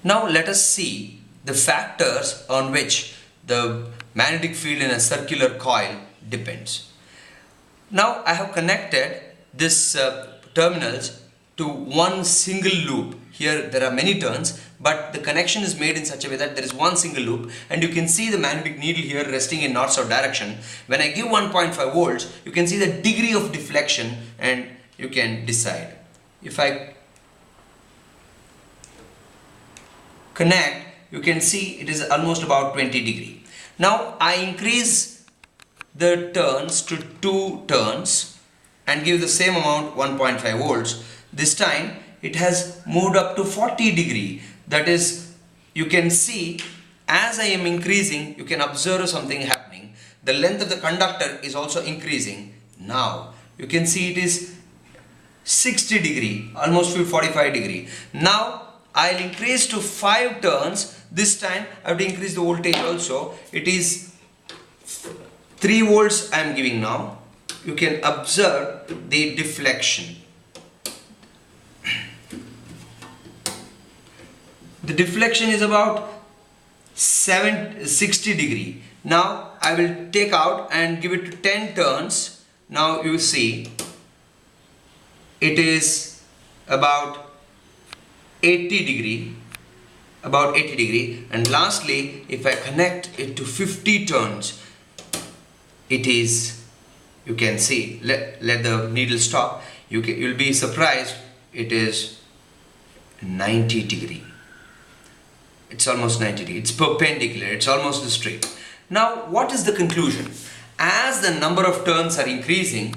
Now let us see the factors on which the magnetic field in a circular coil depends. Now I have connected this terminals to one single loop. Here there are many turns, but the connection is made in such a way that there is one single loop, and you can see the magnetic needle here resting in north-south direction. When I give 1.5 volts, you can see the degree of deflection and you can decide. If I connect, you can see it is almost about 20 degree. Now I increase the turns to 2 turns and give the same amount, 1.5 volts. This time it has moved up to 40 degree. That is, you can see as I am increasing, you can observe something happening. The length of the conductor is also increasing. Now you can see it is 60 degree, almost 45 degree. Now I'll increase to 5 turns. This time I have to increase the voltage also. It is 3 volts I am giving now. You can observe the deflection. The deflection is about 60 degree. Now I will take out and give it to 10 turns. Now you see it is about 80 degree, and lastly if I connect it to 50 turns, it is, you can see, let the needle stop, you'll be surprised, it is 90 degree. It's almost 90 degree, it's perpendicular, it's almost straight. Now what is the conclusion? As the number of turns are increasing,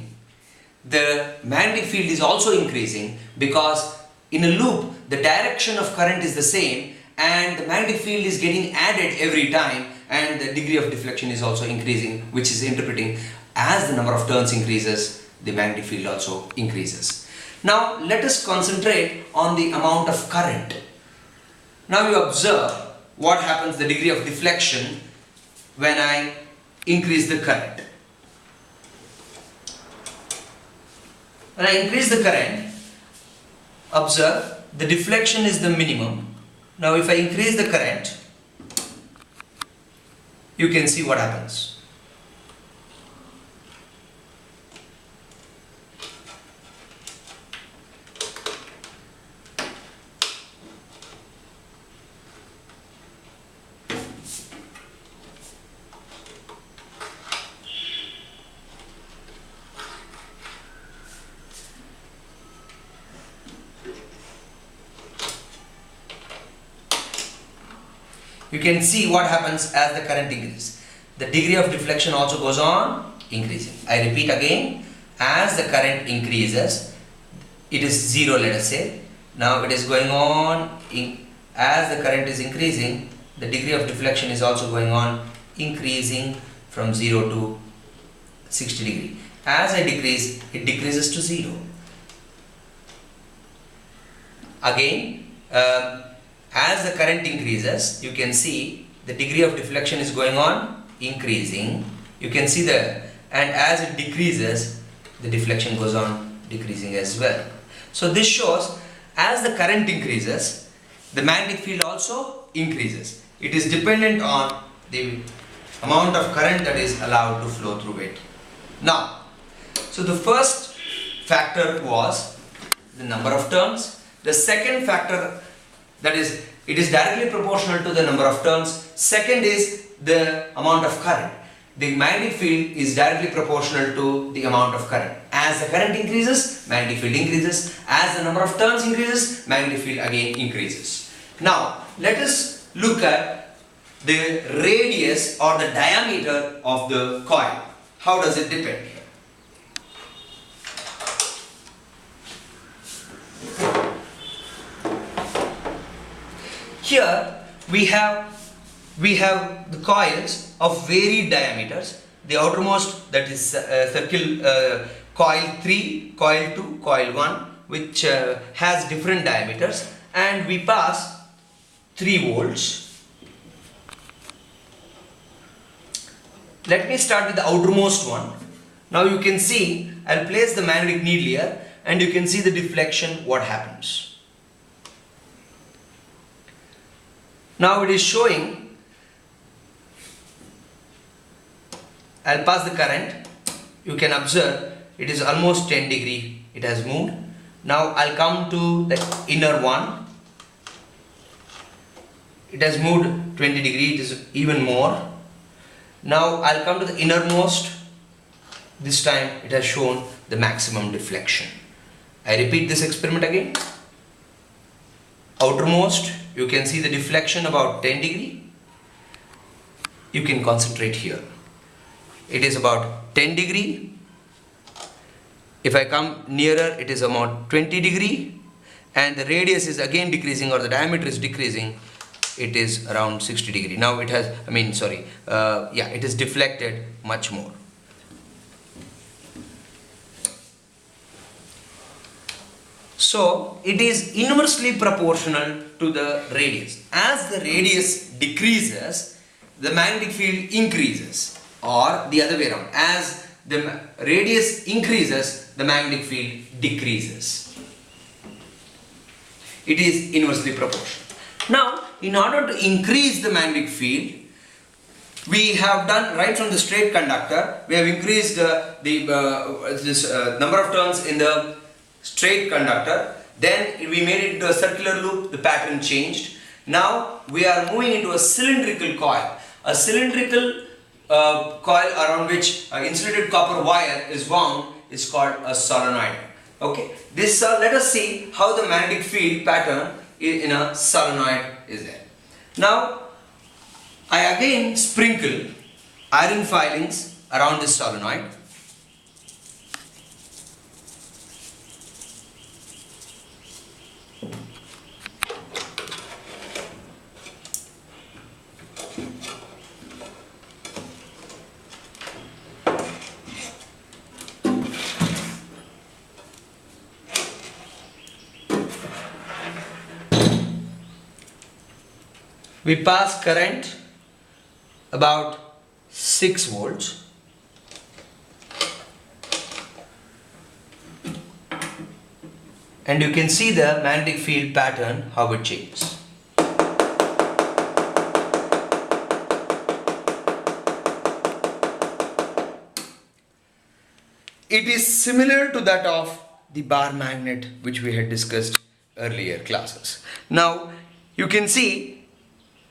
the magnetic field is also increasing, because in a loop the direction of current is the same and the magnetic field is getting added every time, and the degree of deflection is also increasing, which is interpreting as the number of turns increases, the magnetic field also increases. Now let us concentrate on the amount of current. Now you observe what happens, the degree of deflection when I increase the current. When I increase the current, observe the deflection is the minimum. Now if I increase the current, you can see what happens. You can see what happens as the current increases. The degree of deflection also goes on increasing. I repeat again, as the current increases, it is 0, let us say. Now it is going on, as the current is increasing, the degree of deflection is also going on increasing from 0 to 60 degree. As I decrease, it decreases to 0. Again, as the current increases, you can see the degree of deflection is going on increasing. You can see and as it decreases, the deflection goes on decreasing as well. So this shows as the current increases, the magnetic field also increases. It is dependent on the amount of current that is allowed to flow through it. Now, so the first factor was the number of turns. The second factor, that is, it is directly proportional to the number of turns. Second is the amount of current. The magnetic field is directly proportional to the amount of current. As the current increases, magnetic field increases. As the number of turns increases, magnetic field again increases. Now, let us look at the radius or the diameter of the coil. How does it depend? Here we have the coils of varied diameters. The outermost, that is coil 3, coil 2, coil 1, which has different diameters, and we pass 3 volts. Let me start with the outermost one. Now you can see, I'll place the magnetic needle here and you can see the deflection, what happens. Now it is showing, I'll pass the current. You can observe it is almost 10 degree. It has moved. Now I'll come to the inner one. It has moved 20 degree. It is even more. Now I'll come to the innermost. This time it has shown the maximum deflection. I repeat this experiment again. Outermost, you can see the deflection about 10 degree. You can concentrate here. It is about 10 degree. If I come nearer, it is about 20 degree, and the radius is again decreasing, or the diameter is decreasing. It is around 60 degree. Now it has, it is deflected much more. So it is inversely proportional to the radius. As the radius decreases, the magnetic field increases, or the other way around. As the radius increases, the magnetic field decreases. It is inversely proportional. Now, in order to increase the magnetic field, we have done right from the straight conductor. We have increased the number of turns in the straight conductor. Then we made it into a circular loop. The pattern changed. Now we are moving into a cylindrical coil. A cylindrical coil around which insulated copper wire is wound is called a solenoid. Okay. This let us see how the magnetic field pattern in a solenoid is there. Now I again sprinkle iron filings around this solenoid. We pass current about 6 volts. And you can see the magnetic field pattern, how it changes. It is similar to that of the bar magnet which we had discussed earlier classes. Now you can see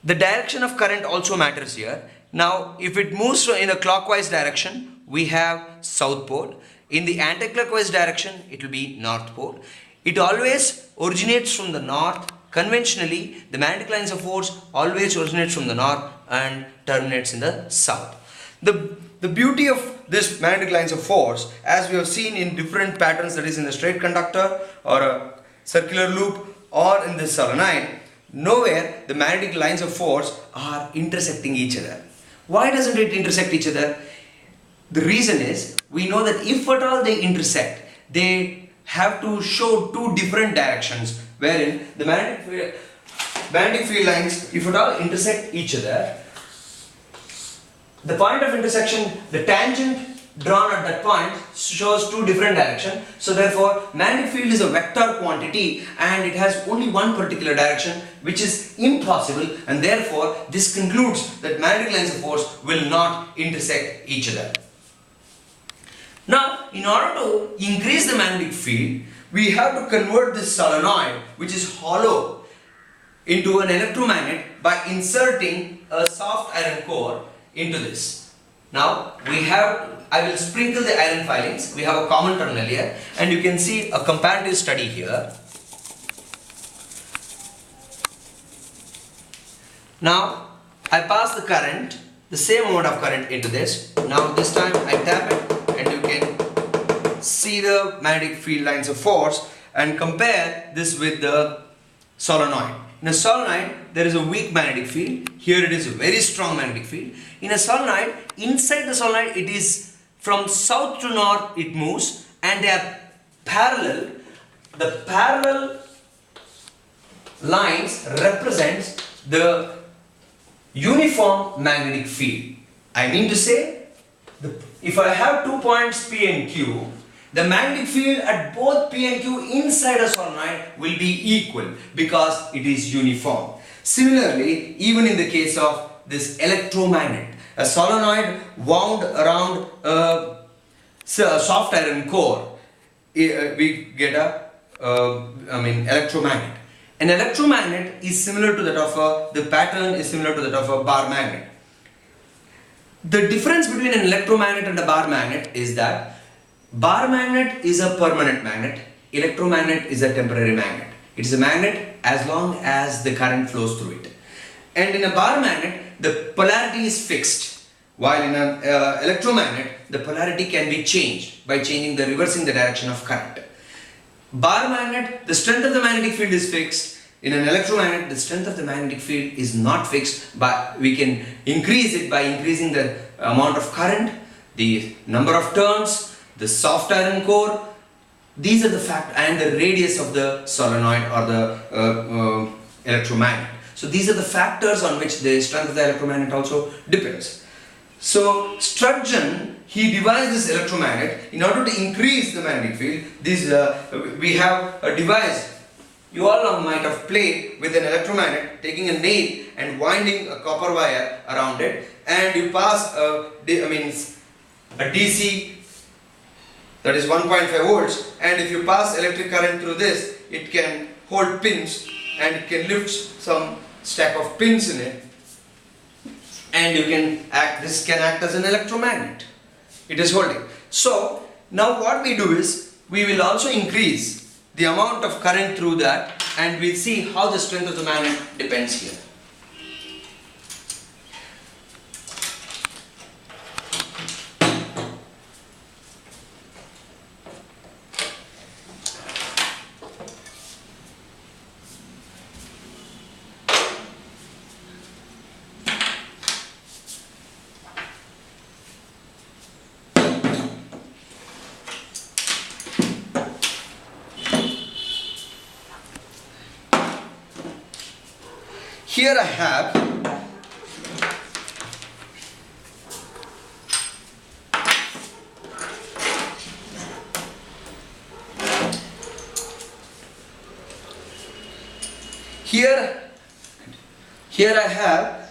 the direction of current also matters here. Now if it moves in a clockwise direction, we have south pole. In the anti-clockwise direction, it will be north pole. It always originates from the north. Conventionally, the magnetic lines of force always originates from the north and terminates in the south. The beauty of this magnetic lines of force, as we have seen in different patterns, that is in the straight conductor or a circular loop or in the solenoid, nowhere the magnetic lines of force are intersecting each other. Why doesn't it intersect each other? The reason is, we know that if at all they intersect, they have to show two different directions, wherein the magnetic field lines, if at all intersect each other, the point of intersection, the tangent drawn at that point shows two different directions. So therefore, magnetic field is a vector quantity and it has only one particular direction, which is impossible, and therefore this concludes that magnetic lines of force will not intersect each other. Now, in order to increase the magnetic field, we have to convert this solenoid, which is hollow, into an electromagnet by inserting a soft iron core into this. Now I will sprinkle the iron filings. We have a common terminal here, and you can see a comparative study here. Now I pass the current, the same amount of current into this. Now this time I tap it, and you can see the magnetic field lines of force and compare this with the solenoid. In a solenoid, there is a weak magnetic field. Here it is a very strong magnetic field. In a solenoid, inside the solenoid, it is from south to north it moves, and they are parallel. The parallel lines represent the uniform magnetic field. I mean to say, if I have 2 points P and Q, the magnetic field at both P and Q inside a solenoid will be equal because it is uniform. Similarly, even in the case of this electromagnet, a solenoid wound around a soft iron core, we get a electromagnet. An electromagnet is similar to that of the pattern is similar to that of a bar magnet. The difference between an electromagnet and a bar magnet is that bar magnet is a permanent magnet, electromagnet is a temporary magnet. It is a magnet as long as the current flows through it. And in a bar magnet, the polarity is fixed, while in an electromagnet, the polarity can be changed by reversing the direction of current. Bar magnet, the strength of the magnetic field is fixed. In an electromagnet, the strength of the magnetic field is not fixed, but we can increase it by increasing the amount of current, the number of turns, the soft iron core. These are the factors, and the radius of the solenoid or the electromagnet. So these are the factors on which the strength of the electromagnet also depends. So Sturgeon, he devised this electromagnet in order to increase the magnetic field. We have a device. You all might have played with an electromagnet, taking a nail and winding a copper wire around it, and you pass a DC, that is 1.5 volts, and if you pass electric current through this, it can hold pins and it can lift some stack of pins in it, and this can act as an electromagnet. It is holding. So now what we do is we will also increase the amount of current through that, and we'll see how the strength of the magnet depends here. Here I have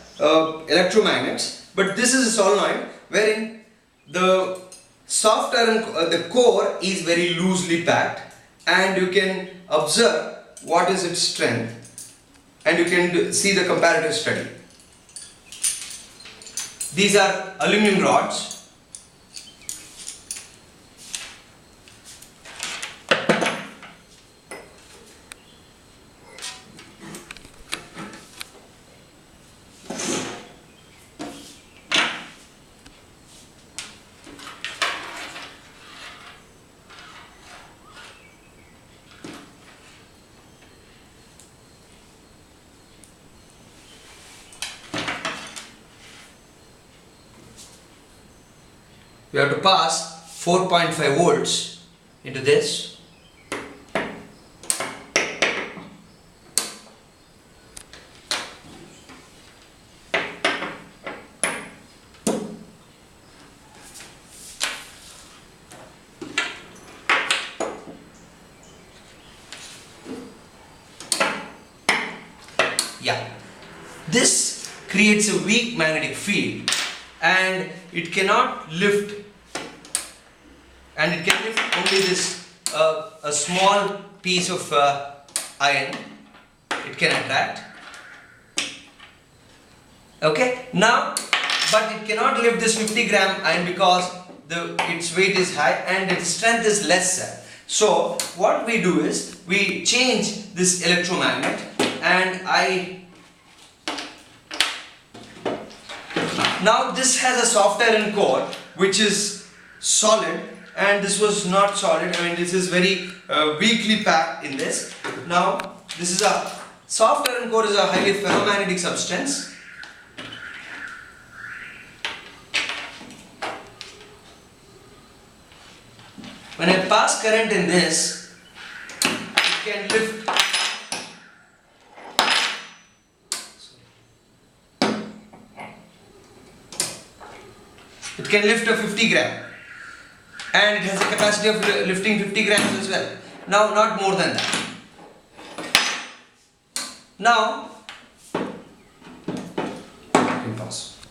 electromagnets, but this is a solenoid wherein the soft iron, the core is very loosely packed, and you can observe what is its strength, and you can see the comparative study. These are aluminum rods. We have to pass 4.5 volts into this. Yeah, this creates a weak magnetic field, and it cannot lift, and it can lift only this a small piece of iron. It can attract. Okay, now, but it cannot lift this 50-gram iron because its weight is high and its strength is lesser. So what we do is we change this electromagnet, and now this has a soft iron core which is solid, and this was not solid. I mean, this is very weakly packed in this. Now this is a soft iron core, is a highly ferromagnetic substance. When I pass current in this, it can lift. It can lift a 50-gram, and it has a capacity of lifting 50 grams as well. Now, not more than that. Now, loss.